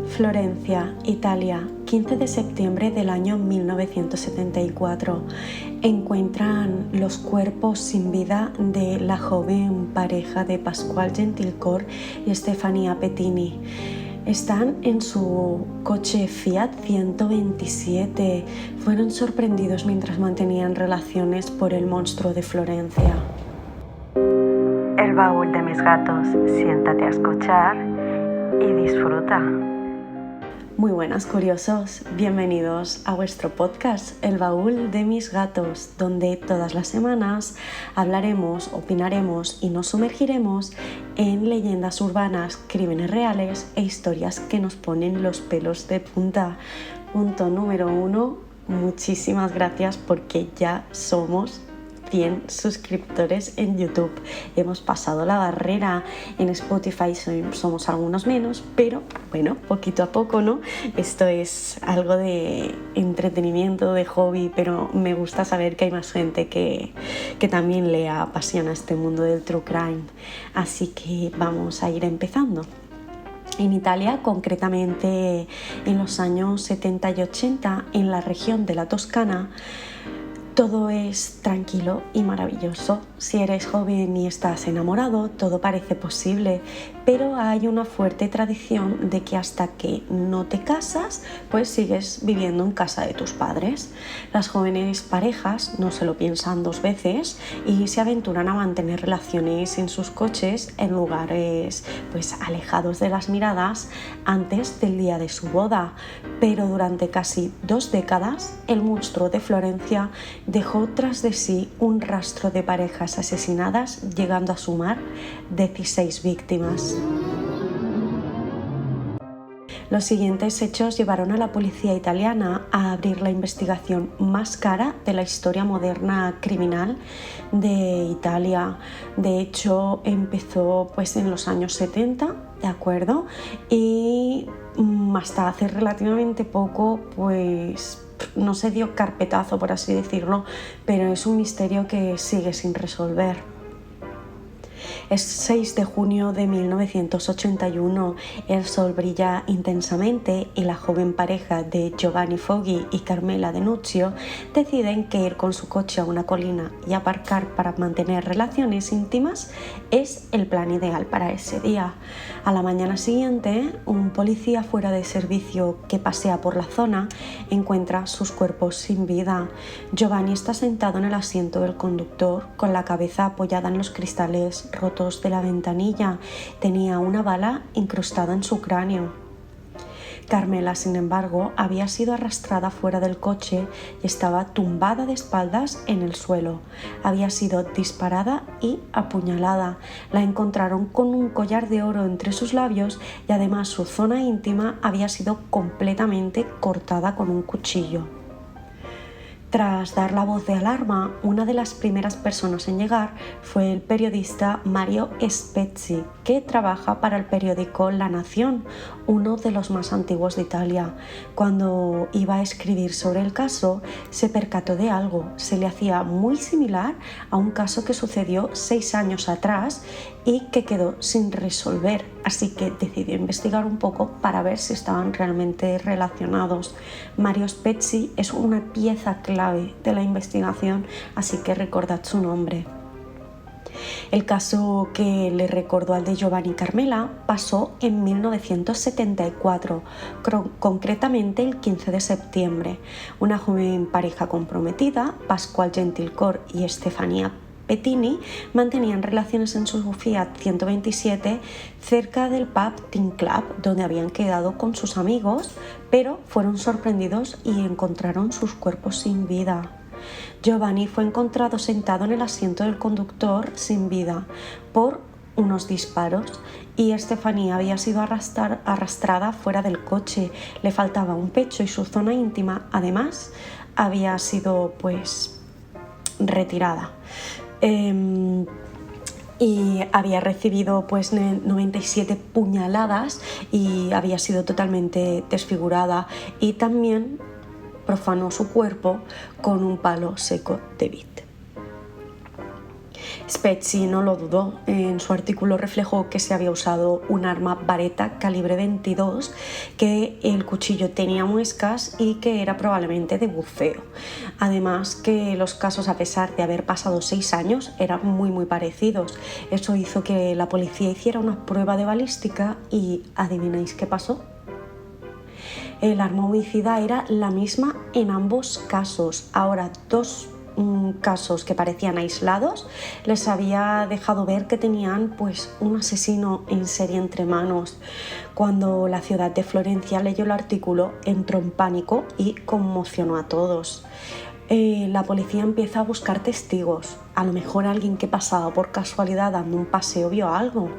Florencia, Italia, 15 de septiembre del año 1974. Encuentran los cuerpos sin vida de la joven pareja de Pasquale Gentilcore y Stefania Pettini. Están en su coche Fiat 127. Fueron sorprendidos mientras mantenían relaciones por el monstruo de Florencia. El baúl de mis gatos. Siéntate a escuchar y disfruta. Muy buenas, curiosos, bienvenidos a vuestro podcast El baúl de mis gatos, donde todas las semanas hablaremos, opinaremos y nos sumergiremos en leyendas urbanas, crímenes reales e historias que nos ponen los pelos de punta. Punto número 1, muchísimas gracias porque ya somos 100 suscriptores en YouTube. Hemos pasado la barrera. En Spotify somos algunos menos, pero bueno, poquito a poco, ¿no? Esto es algo de entretenimiento, de hobby, pero me gusta saber que hay más gente que también le apasiona este mundo del true crime. Así que vamos a ir empezando. En Italia, concretamente en los años 70 y 80, en la región de la Toscana, todo es tranquilo y maravilloso. Si eres joven y estás enamorado, todo parece posible, pero hay una fuerte tradición de que hasta que no te casas, pues sigues viviendo en casa de tus padres. Las jóvenes parejas no se lo piensan dos veces y se aventuran a mantener relaciones en sus coches en lugares pues alejados de las miradas antes del día de su boda. Pero durante casi 2 décadas, el monstruo de Florencia dejó tras de sí un rastro de parejas asesinadas, llegando a sumar 16 víctimas. Los siguientes hechos llevaron a la policía italiana a abrir la investigación más cara de la historia moderna criminal de Italia. De hecho, empezó pues en los años 70, ¿de acuerdo? Y hasta hace relativamente poco, pues no se dio carpetazo, por así decirlo, pero es un misterio que sigue sin resolver. Es 6 de junio de 1981, el sol brilla intensamente y la joven pareja de Giovanni Foggi y Carmela De Nuccio deciden que ir con su coche a una colina y aparcar para mantener relaciones íntimas es el plan ideal para ese día. A la mañana siguiente, un policía fuera de servicio que pasea por la zona encuentra sus cuerpos sin vida. Giovanni está sentado en el asiento del conductor con la cabeza apoyada en los cristales rotos de la ventanilla. Tenía una bala incrustada en su cráneo. Carmela, sin embargo, había sido arrastrada fuera del coche y estaba tumbada de espaldas en el suelo. Había sido disparada y apuñalada. La encontraron con un collar de oro entre sus labios y además su zona íntima había sido completamente cortada con un cuchillo. Tras dar la voz de alarma, una de las primeras personas en llegar fue el periodista Mario Spezzi, que trabaja para el periódico La Nación, uno de los más antiguos de Italia. Cuando iba a escribir sobre el caso, se percató de algo. Se le hacía muy similar a un caso que sucedió 6 años atrás y que quedó sin resolver, así que decidió investigar un poco para ver si estaban realmente relacionados. Mario Spezzi es una pieza clave de la investigación, así que recordad su nombre. El caso que le recordó al de Giovanni y Carmela pasó en 1974, concretamente el 15 de septiembre. Una joven pareja comprometida, Pasquale Gentilcore y Stefania Pettini, mantenían relaciones en su Fiat 127 cerca del pub Teen Club, donde habían quedado con sus amigos, pero fueron sorprendidos y encontraron sus cuerpos sin vida. Giovanni fue encontrado sentado en el asiento del conductor sin vida por unos disparos y Stefania había sido arrastrada fuera del coche. Le faltaba un pecho y su zona íntima, además, había sido pues retirada. Y había recibido pues 97 puñaladas y había sido totalmente desfigurada, y también profanó su cuerpo con un palo seco de vid. Spezzi no lo dudó. En su artículo reflejó que se había usado un arma Baretta calibre 22, que el cuchillo tenía muescas y que era probablemente de buceo. Además que los casos, a pesar de haber pasado 6 años, eran muy parecidos. Eso hizo que la policía hiciera una prueba de balística y ¿adivináis qué pasó? El arma homicida era la misma en ambos casos. Ahora, dos casos que parecían aislados les había dejado ver que tenían pues un asesino en serie entre manos. Cuando la ciudad de Florencia leyó el artículo, entró en pánico y conmocionó a todos. La policía empieza a buscar testigos. A lo mejor alguien que pasaba por casualidad dando un paseo vio algo,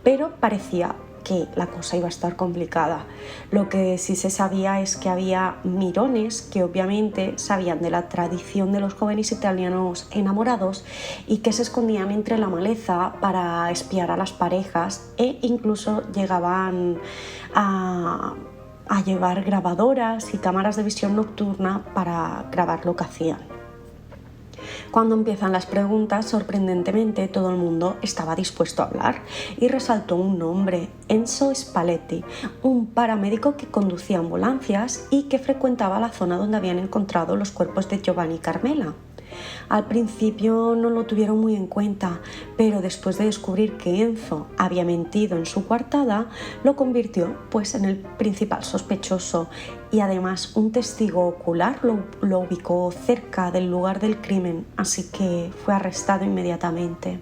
pero parecía que la cosa iba a estar complicada. Lo que sí se sabía es que había mirones que obviamente sabían de la tradición de los jóvenes italianos enamorados y que se escondían entre la maleza para espiar a las parejas e incluso llegaban a llevar grabadoras y cámaras de visión nocturna para grabar lo que hacían. Cuando empiezan las preguntas, sorprendentemente todo el mundo estaba dispuesto a hablar y resaltó un nombre: Enzo Spalletti, un paramédico que conducía ambulancias y que frecuentaba la zona donde habían encontrado los cuerpos de Giovanni y Carmela. Al principio no lo tuvieron muy en cuenta, pero después de descubrir que Enzo había mentido en su coartada, lo convirtió pues en el principal sospechoso, y además un testigo ocular lo ubicó cerca del lugar del crimen, así que fue arrestado inmediatamente.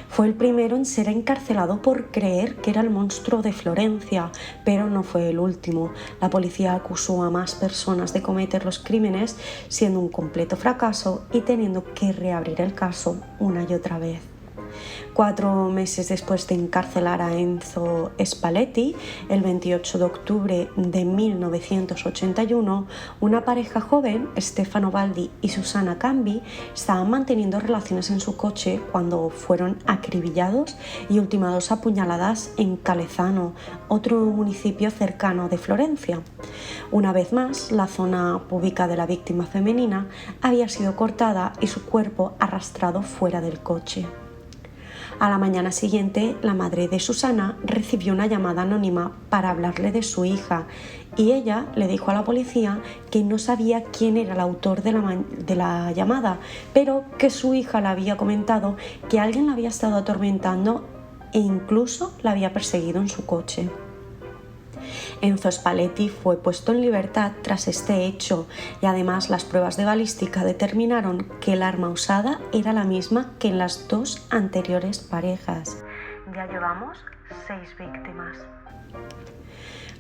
Fue el primero en ser encarcelado por creer que era el monstruo de Florencia, pero no fue el último. La policía acusó a más personas de cometer los crímenes, siendo un completo fracaso y teniendo que reabrir el caso una y otra vez. 4 meses después de encarcelar a Enzo Spalletti, el 28 de octubre de 1981, una pareja joven, Stefano Baldi y Susanna Cambi, estaban manteniendo relaciones en su coche cuando fueron acribillados y ultimados a puñaladas en Calezano, otro municipio cercano de Florencia. Una vez más, la zona púbica de la víctima femenina había sido cortada y su cuerpo arrastrado fuera del coche. A la mañana siguiente, la madre de Susanna recibió una llamada anónima para hablarle de su hija y ella le dijo a la policía que no sabía quién era el autor de la llamada, pero que su hija le había comentado que alguien la había estado atormentando e incluso la había perseguido en su coche. Enzo Spalletti fue puesto en libertad tras este hecho y además las pruebas de balística determinaron que el arma usada era la misma que en las 2 anteriores parejas. Ya llevamos 6 víctimas.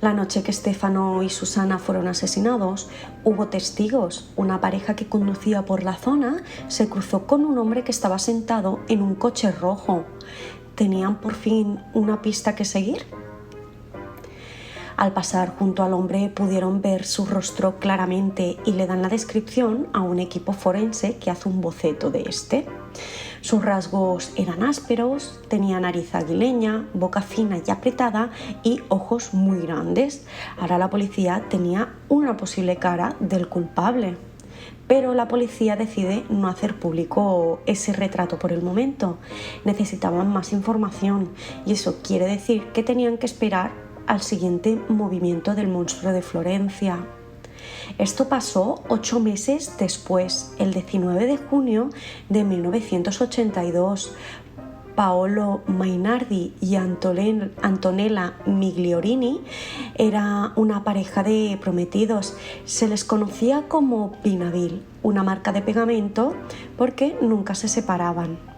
La noche que Stefano y Susanna fueron asesinados, hubo testigos. Una pareja que conducía por la zona se cruzó con un hombre que estaba sentado en un coche rojo. ¿Tenían por fin una pista que seguir? Al pasar junto al hombre pudieron ver su rostro claramente y le dan la descripción a un equipo forense que hace un boceto de este. Sus rasgos eran ásperos, tenía nariz aguileña, boca fina y apretada y ojos muy grandes. Ahora la policía tenía una posible cara del culpable. Pero la policía decide no hacer público ese retrato por el momento. Necesitaban más información y eso quiere decir que tenían que esperar al siguiente movimiento del monstruo de Florencia. Esto pasó 8 meses después, el 19 de junio de 1982. Paolo Mainardi y Antonella Migliorini era una pareja de prometidos. Se les conocía como Pinavil, una marca de pegamento, porque nunca se separaban.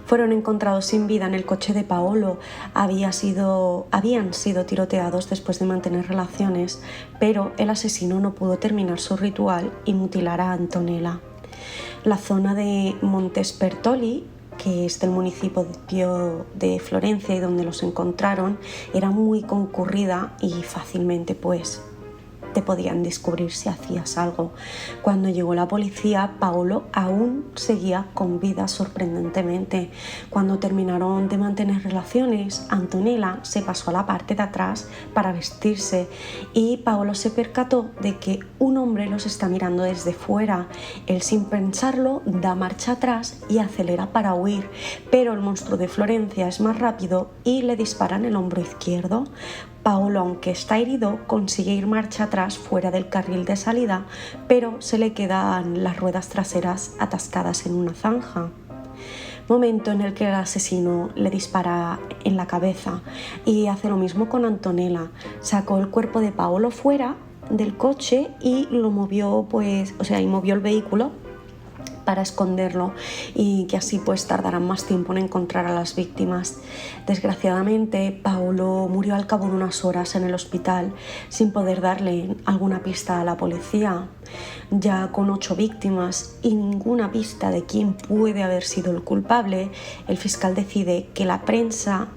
Fueron encontrados sin vida en el coche de Paolo. Habían sido tiroteados después de mantener relaciones, pero el asesino no pudo terminar su ritual y mutilar a Antonella. La zona de Montespertoli, que es del municipio de Florencia y donde los encontraron, era muy concurrida y fácilmente te podían descubrir si hacías algo. Cuando llegó la policía, Paolo aún seguía con vida sorprendentemente. Cuando terminaron de mantener relaciones, Antonella se pasó a la parte de atrás para vestirse y Paolo se percató de que un hombre los está mirando desde fuera. Él, sin pensarlo, da marcha atrás y acelera para huir, pero el monstruo de Florencia es más rápido y le dispara en el hombro izquierdo. Paolo, aunque está herido, consigue ir marcha atrás fuera del carril de salida, pero se le quedan las ruedas traseras atascadas en una zanja. Momento en el que el asesino le dispara en la cabeza y hace lo mismo con Antonella. Sacó el cuerpo de Paolo fuera del coche y lo movió, y movió el vehículo para esconderlo y que así tardarán más tiempo en encontrar a las víctimas. Desgraciadamente, Paolo murió al cabo de unas horas en el hospital sin poder darle alguna pista a la policía. Ya con 8 víctimas y ninguna pista de quién puede haber sido el culpable, el fiscal decide que la prensa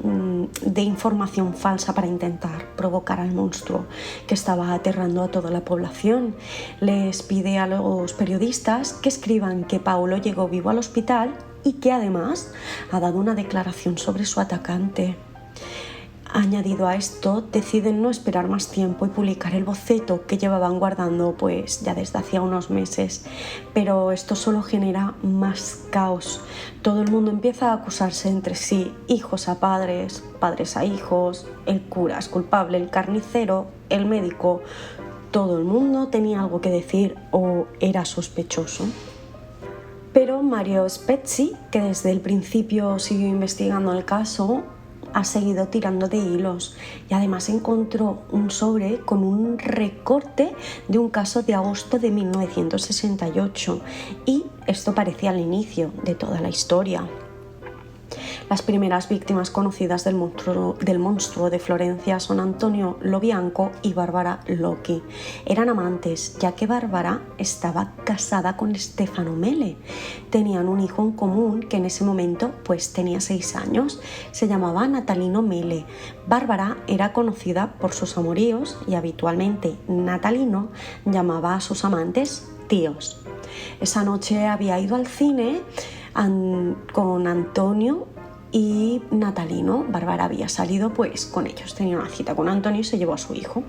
dé información falsa para intentar provocar al monstruo que estaba aterrando a toda la población. Les pide a los periodistas que escriban que Paolo llegó vivo al hospital y que además ha dado una declaración sobre su atacante. Añadido a esto, deciden no esperar más tiempo y publicar el boceto que llevaban guardando ya desde hacía unos meses. Pero esto solo genera más caos. Todo el mundo empieza a acusarse entre sí, hijos a padres, padres a hijos, el cura es culpable, el carnicero, el médico. Todo el mundo tenía algo que decir o era sospechoso. Pero Mario Spezzi, que desde el principio siguió investigando el caso, ha seguido tirando de hilos y además encontró un sobre con un recorte de un caso de agosto de 1968 y esto parecía el inicio de toda la historia. Las primeras víctimas conocidas del monstruo de Florencia son Antonio Lobianco y Barbara Locchi. Eran amantes, ya que Barbara estaba casada con Stefano Mele. Tenían un hijo en común que en ese momento tenía 6 años. Se llamaba Natalino Mele. Bárbara era conocida por sus amoríos y habitualmente Natalino llamaba a sus amantes tíos. Esa noche había ido al cine con Antonio y Natalino. Bárbara había salido con ellos, tenía una cita con Antonio y se llevó a su hijo.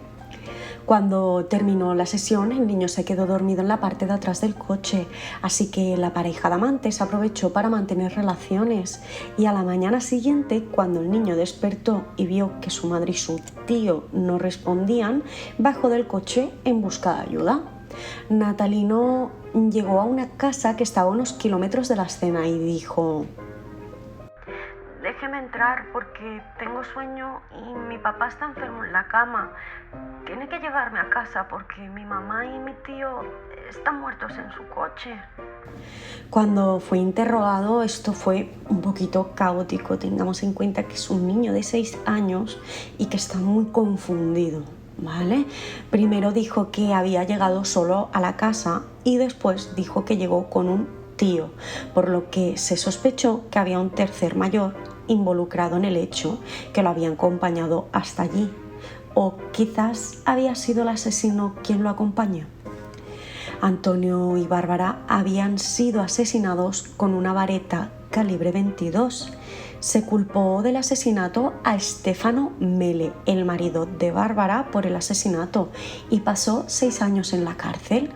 Cuando terminó la sesión, el niño se quedó dormido en la parte de atrás del coche, así que la pareja de amantes aprovechó para mantener relaciones y a la mañana siguiente, cuando el niño despertó y vio que su madre y su tío no respondían, bajó del coche en busca de ayuda. Natalino llegó a una casa que estaba a unos kilómetros de la escena y dijo: déjeme entrar porque tengo sueño y mi papá está enfermo en la cama. Tiene que llevarme a casa porque mi mamá y mi tío están muertos en su coche. Cuando fue interrogado, esto fue un poquito caótico. Tengamos en cuenta que es un niño de 6 años y que está muy confundido, ¿vale? Primero dijo que había llegado solo a la casa y después dijo que llegó con un tío, por lo que se sospechó que había un tercer mayor involucrado en el hecho, que lo había acompañado hasta allí. O quizás había sido el asesino quien lo acompañó. Antonio y Bárbara habían sido asesinados con una vareta calibre 22. Se culpó del asesinato a Stefano Mele, el marido de Bárbara, por el asesinato y pasó 6 años en la cárcel.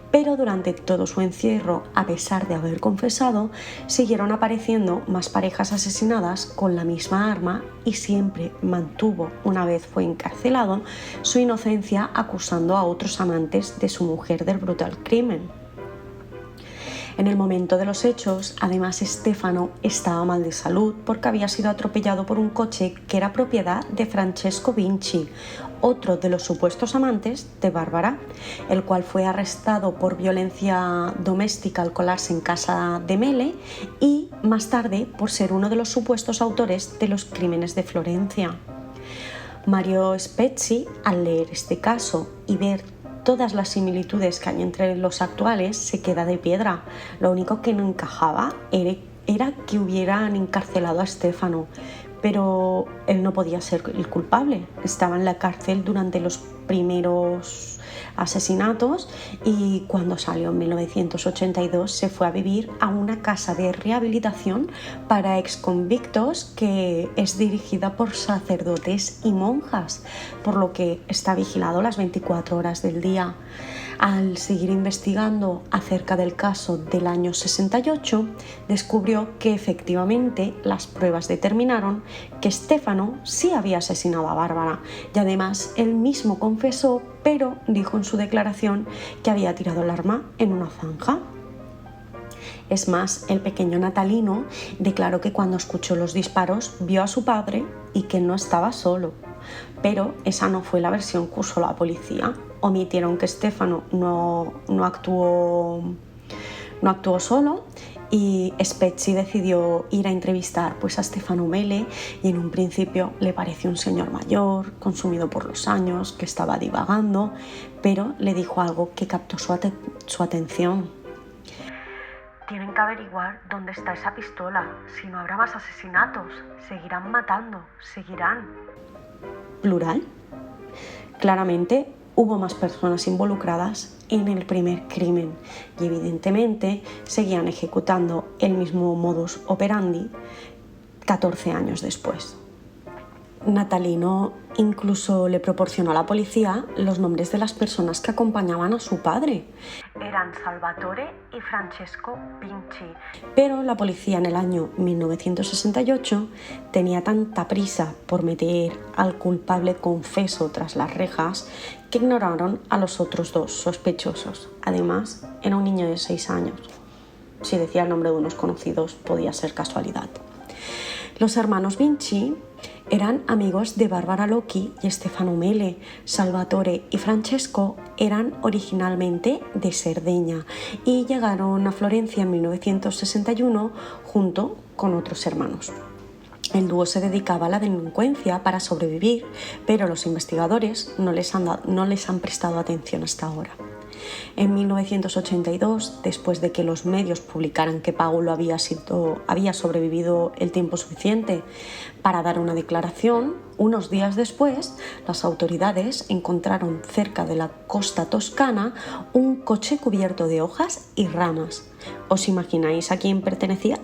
Pero durante todo su encierro, a pesar de haber confesado, siguieron apareciendo más parejas asesinadas con la misma arma y siempre mantuvo, una vez fue encarcelado, su inocencia acusando a otros amantes de su mujer del brutal crimen. En el momento de los hechos, además, Stefano estaba mal de salud porque había sido atropellado por un coche que era propiedad de Francesco Vinci, otro de los supuestos amantes de Bárbara, el cual fue arrestado por violencia doméstica al colarse en casa de Mele y más tarde por ser uno de los supuestos autores de los crímenes de Florencia. Mario Spezzi, al leer este caso y ver todas las similitudes que hay entre los actuales, se queda de piedra. Lo único que no encajaba era que hubieran encarcelado a Stefano, pero él no podía ser el culpable. Estaba en la cárcel durante los primeros asesinatos y cuando salió en 1982 se fue a vivir a una casa de rehabilitación para exconvictos que es dirigida por sacerdotes y monjas, por lo que está vigilado las 24 horas del día. Al seguir investigando acerca del caso del año 68, descubrió que efectivamente las pruebas determinaron que Stefano sí había asesinado a Bárbara y además él mismo confesó, pero dijo en su declaración que había tirado el arma en una zanja. Es más, el pequeño Natalino declaró que cuando escuchó los disparos vio a su padre y que no estaba solo. Pero esa no fue la versión que usó la policía. Omitieron que Stefano no actuó solo y Spezzi decidió ir a entrevistar a Stefano Mele y en un principio le pareció un señor mayor, consumido por los años, que estaba divagando, pero le dijo algo que captó su atención. Tienen que averiguar dónde está esa pistola, si no habrá más asesinatos, seguirán matando, seguirán. ¿Plural? Claramente hubo más personas involucradas en el primer crimen y evidentemente seguían ejecutando el mismo modus operandi 14 años después. Natalino incluso le proporcionó a la policía los nombres de las personas que acompañaban a su padre. Eran Salvatore y Francesco Vinci. Pero la policía en el año 1968 tenía tanta prisa por meter al culpable confeso tras las rejas que ignoraron a los otros dos sospechosos. Además, era un niño de 6 años. Si decía el nombre de unos conocidos, podía ser casualidad. Los hermanos Vinci eran amigos de Barbara Locchi y Stefano Mele. Salvatore y Francesco eran originalmente de Cerdeña y llegaron a Florencia en 1961 junto con otros hermanos. El dúo se dedicaba a la delincuencia para sobrevivir, pero los investigadores no les han prestado atención hasta ahora. En 1982, después de que los medios publicaran que Paolo había sobrevivido el tiempo suficiente para dar una declaración, unos días después, las autoridades encontraron cerca de la costa toscana un coche cubierto de hojas y ramas. ¿Os imagináis a quién pertenecía?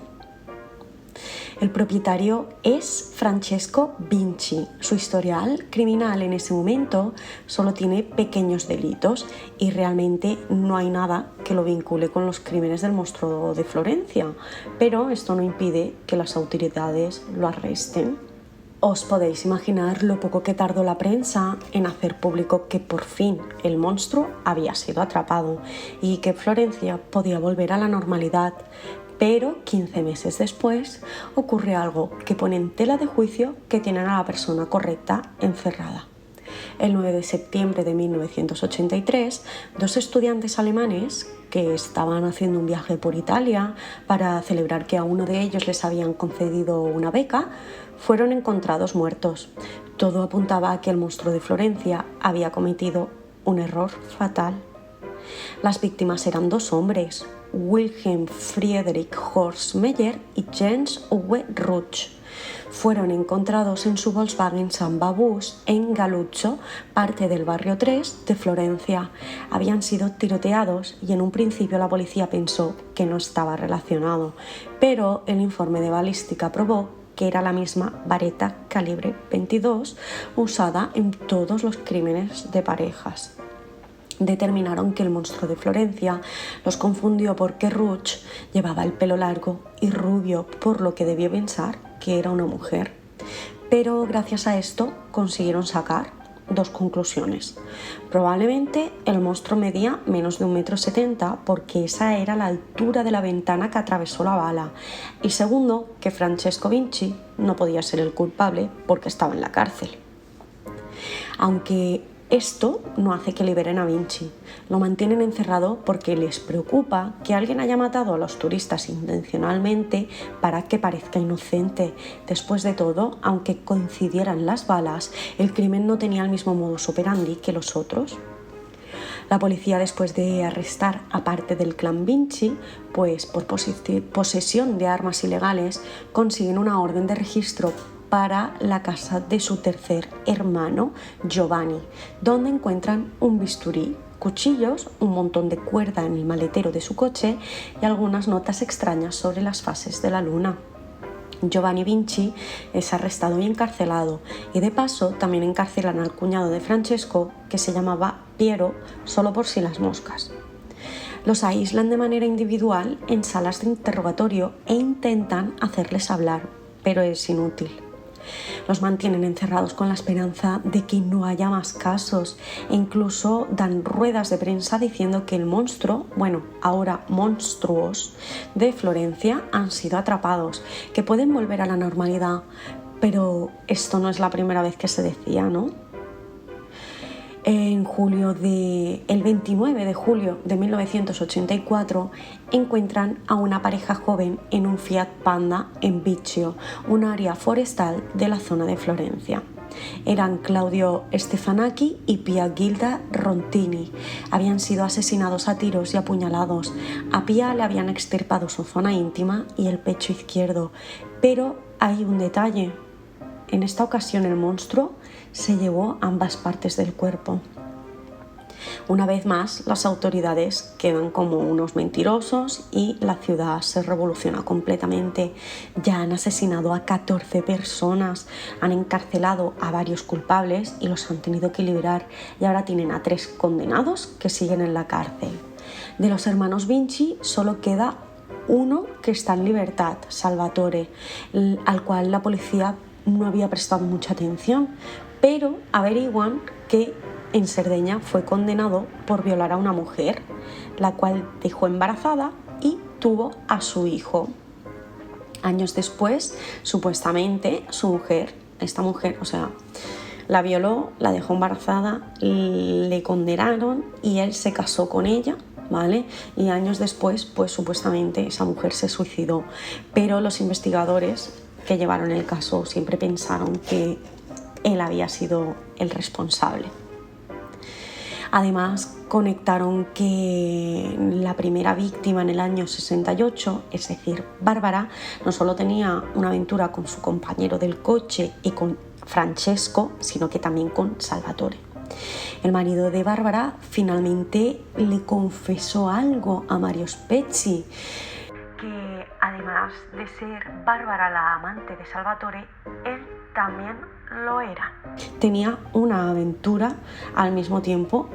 El propietario es Francesco Vinci. Su historial criminal en ese momento solo tiene pequeños delitos y realmente no hay nada que lo vincule con los crímenes del monstruo de Florencia, pero esto no impide que las autoridades lo arresten. Os podéis imaginar lo poco que tardó la prensa en hacer público que por fin el monstruo había sido atrapado y que Florencia podía volver a la normalidad. Pero 15 meses después ocurre algo que pone en tela de juicio que tienen a la persona correcta encerrada. El 9 de septiembre de 1983, dos estudiantes alemanes que estaban haciendo un viaje por Italia para celebrar que a uno de ellos les habían concedido una beca, fueron encontrados muertos. Todo apuntaba a que el monstruo de Florencia había cometido un error fatal. Las víctimas eran dos hombres, Wilhelm Friedrich Horst Meyer y Jens Uwe Rutsch. Fueron encontrados en su Volkswagen Samba Bus en Galuzzo, parte del barrio 3 de Florencia. Habían sido tiroteados y en un principio la policía pensó que no estaba relacionado, pero el informe de balística probó que era la misma vareta calibre 22 usada en todos los crímenes de parejas. Determinaron que el monstruo de Florencia los confundió porque Rutsch llevaba el pelo largo y rubio, por lo que debió pensar que era una mujer. Pero gracias a esto consiguieron sacar dos conclusiones. Probablemente el monstruo medía menos de 1,70 m porque esa era la altura de la ventana que atravesó la bala. Y segundo, que Francesco Vinci no podía ser el culpable porque estaba en la cárcel. Aunque esto no hace que liberen a Vinci. Lo mantienen encerrado porque les preocupa que alguien haya matado a los turistas intencionalmente para que parezca inocente. Después de todo, aunque coincidieran las balas, el crimen no tenía el mismo modus operandi que los otros. La policía, después de arrestar a parte del clan Vinci, pues por posesión de armas ilegales, consiguen una orden de registro para la casa de su tercer hermano, Giovanni, donde encuentran un bisturí, cuchillos, un montón de cuerda en el maletero de su coche y algunas notas extrañas sobre las fases de la luna. Giovanni Vinci es arrestado y encarcelado, y de paso también encarcelan al cuñado de Francesco, que se llamaba Piero, solo por si las moscas. Los aíslan de manera individual en salas de interrogatorio e intentan hacerles hablar, pero es inútil. Los mantienen encerrados con la esperanza de que no haya más casos e incluso dan ruedas de prensa diciendo que el monstruo, ahora monstruos, de Florencia han sido atrapados, que pueden volver a la normalidad. Pero esto no es la primera vez que se decía, ¿no? El 29 de julio de 1984 encuentran a una pareja joven en un Fiat Panda en Vicchio, un área forestal de la zona de Florencia. Eran Claudio Stefanacci y Pia Gilda Rontini. Habían sido asesinados a tiros y apuñalados. A Pia le habían extirpado su zona íntima y el pecho izquierdo. Pero hay un detalle. En esta ocasión el monstruo se llevó ambas partes del cuerpo. Una vez más, las autoridades quedan como unos mentirosos y la ciudad se revoluciona completamente. Ya han asesinado a 14 personas, han encarcelado a varios culpables y los han tenido que liberar, y ahora tienen a 3 condenados que siguen en la cárcel. De los hermanos Vinci solo queda uno que está en libertad, Salvatore, al cual la policía no había prestado mucha atención, pero averiguan que en Cerdeña fue condenado por violar a una mujer, la cual dejó embarazada y tuvo a su hijo. Años después, supuestamente, esta mujer, la violó, la dejó embarazada, le condenaron y él se casó con ella, ¿vale? Y años después, pues supuestamente esa mujer se suicidó, pero los investigadores que llevaron el caso siempre pensaron que él había sido el responsable. Además, conectaron que la primera víctima en el año 68, es decir, Bárbara, no solo tenía una aventura con su compañero del coche y con Francesco, sino que también con Salvatore. El marido de Bárbara finalmente le confesó algo a Mario Spezzi, que además de ser Bárbara la amante de Salvatore, él también lo era. Tenía una aventura al mismo tiempo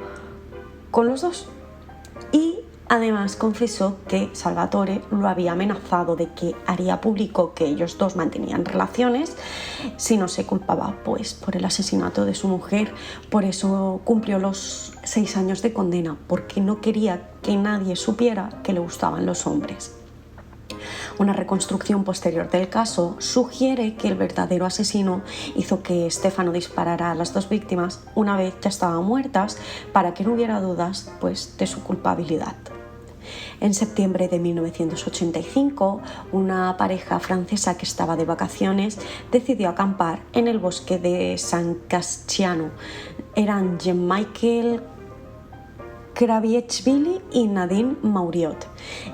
con los dos. Y además confesó que Salvatore lo había amenazado de que haría público que ellos dos mantenían relaciones si no se culpaba pues por el asesinato de su mujer. Por eso cumplió los 6 años de condena, porque no quería que nadie supiera que le gustaban los hombres. Una reconstrucción posterior del caso sugiere que el verdadero asesino hizo que Stefano disparara a las 2 víctimas una vez ya estaban muertas, para que no hubiera dudas pues, de su culpabilidad. En septiembre de 1985, una pareja francesa que estaba de vacaciones decidió acampar en el bosque de San Casciano. Eran Jean-Michel Kraviechvili y Nadine Mauriot.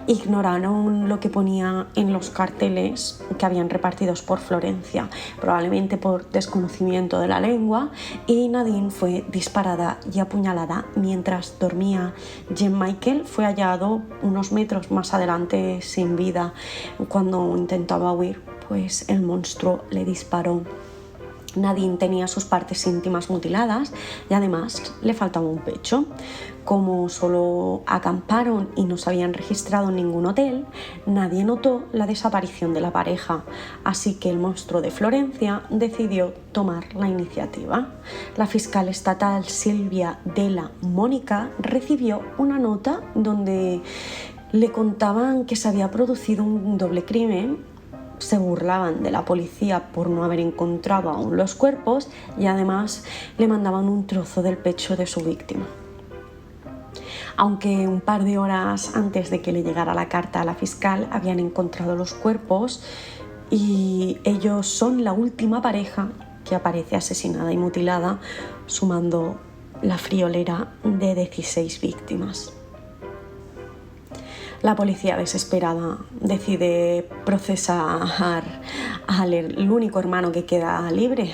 Ignoraron lo que ponía en los carteles que habían repartidos por Florencia, probablemente por desconocimiento de la lengua, y Nadine fue disparada y apuñalada mientras dormía. Jean-Michel fue hallado unos metros más adelante sin vida. Cuando intentaba huir, pues el monstruo le disparó. Nadine tenía sus partes íntimas mutiladas y además le faltaba un pecho. Como solo acamparon y no se habían registrado en ningún hotel, nadie notó la desaparición de la pareja, así que el monstruo de Florencia decidió tomar la iniciativa. La fiscal estatal Silvia Della Monica recibió una nota donde le contaban que se había producido un doble crimen. Se burlaban de la policía por no haber encontrado aún los cuerpos y además le mandaban un trozo del pecho de su víctima. Aunque un par de horas antes de que le llegara la carta a la fiscal habían encontrado los cuerpos, y ellos son la última pareja que aparece asesinada y mutilada, sumando la friolera de 16 víctimas. La policía, desesperada, decide procesar el único hermano que queda libre.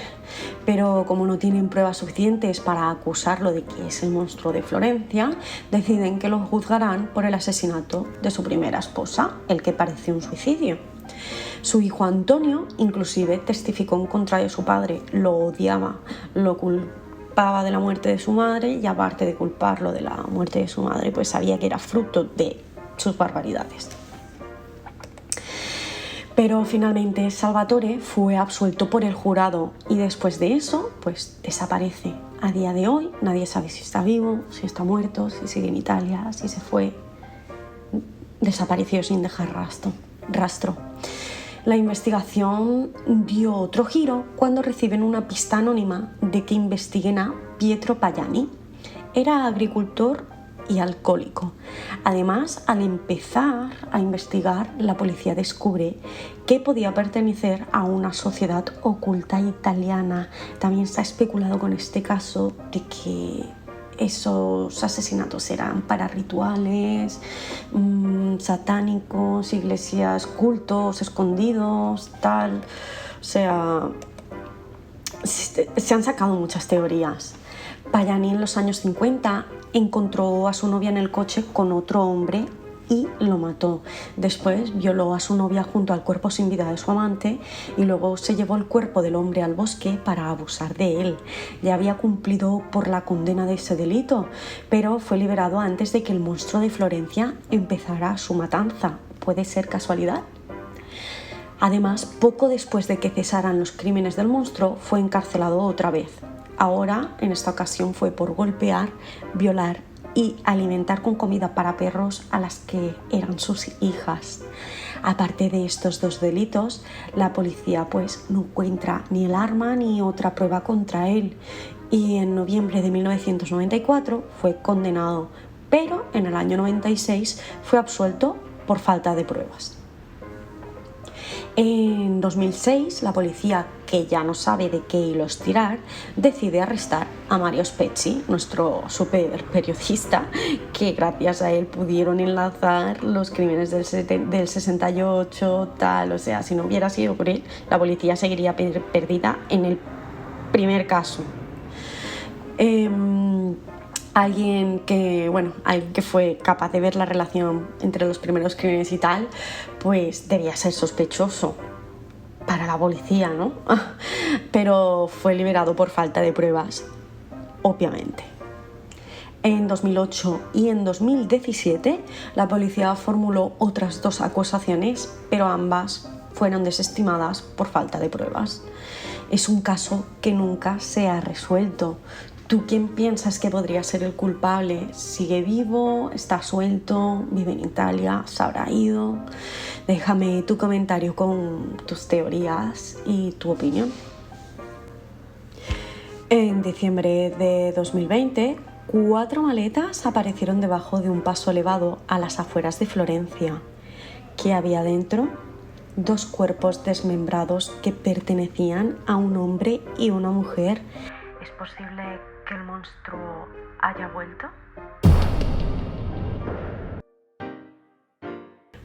Pero como no tienen pruebas suficientes para acusarlo de que es el monstruo de Florencia, deciden que lo juzgarán por el asesinato de su primera esposa, el que pareció un suicidio. Su hijo Antonio inclusive testificó en contra de su padre, lo odiaba, lo culpaba de la muerte de su madre y aparte de culparlo de la muerte de su madre, pues sabía que era fruto de sus barbaridades. Pero finalmente Salvatore fue absuelto por el jurado y después de eso, pues desaparece. A día de hoy nadie sabe si está vivo, si está muerto, si sigue en Italia, si se fue. Desapareció sin dejar rastro. La investigación dio otro giro cuando reciben una pista anónima de que investiguen a Pietro Pagani. Era agricultor y alcohólico. Además, al empezar a investigar, la policía descubre que podía pertenecer a una sociedad oculta italiana. También se ha especulado con este caso de que esos asesinatos eran para rituales satánicos, iglesias, cultos escondidos, tal. O sea, se han sacado muchas teorías. Pagani en los años 50 encontró a su novia en el coche con otro hombre y lo mató. Después violó a su novia junto al cuerpo sin vida de su amante y luego se llevó el cuerpo del hombre al bosque para abusar de él. Ya había cumplido por la condena de ese delito, pero fue liberado antes de que el monstruo de Florencia empezara su matanza. ¿Puede ser casualidad? Además, poco después de que cesaran los crímenes del monstruo, fue encarcelado otra vez. Ahora, en esta ocasión, fue por golpear, violar y alimentar con comida para perros a las que eran sus hijas. Aparte de estos dos delitos, la policía pues no encuentra ni el arma ni otra prueba contra él y en noviembre de 1994 fue condenado, pero en el año 96 fue absuelto por falta de pruebas. En 2006, la policía, que ya no sabe de qué hilos tirar, decide arrestar a Mario Spezzi, nuestro super periodista, que gracias a él pudieron enlazar los crímenes del 68, tal. O sea, si no hubiera sido por él, la policía seguiría perdida en el primer caso. Alguien que fue capaz de ver la relación entre los primeros crímenes y tal, pues debía ser sospechoso para la policía, ¿no? Pero fue liberado por falta de pruebas, obviamente. En 2008 y en 2017 la policía formuló otras dos acusaciones, pero ambas fueron desestimadas por falta de pruebas. Es un caso que nunca se ha resuelto. ¿Tú quién piensas que podría ser el culpable? ¿Sigue vivo? ¿Está suelto? ¿Vive en Italia? ¿Se habrá ido? Déjame tu comentario con tus teorías y tu opinión. En diciembre de 2020, 4 maletas aparecieron debajo de un paso elevado a las afueras de Florencia. ¿Qué había dentro? 2 cuerpos desmembrados que pertenecían a un hombre y una mujer. ¿Es posible que el monstruo haya vuelto?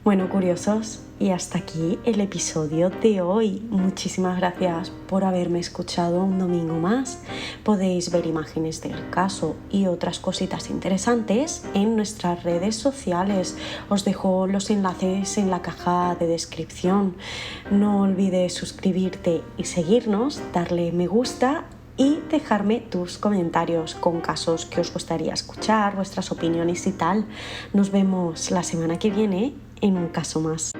Bueno, curiosos, y hasta aquí el episodio de hoy. Muchísimas gracias por haberme escuchado un domingo más. Podéis ver imágenes del caso y otras cositas interesantes en nuestras redes sociales. Os dejo los enlaces en la caja de descripción. No olvides suscribirte y seguirnos, darle me gusta y dejarme tus comentarios con casos que os gustaría escuchar, vuestras opiniones y tal. Nos vemos la semana que viene en un caso más.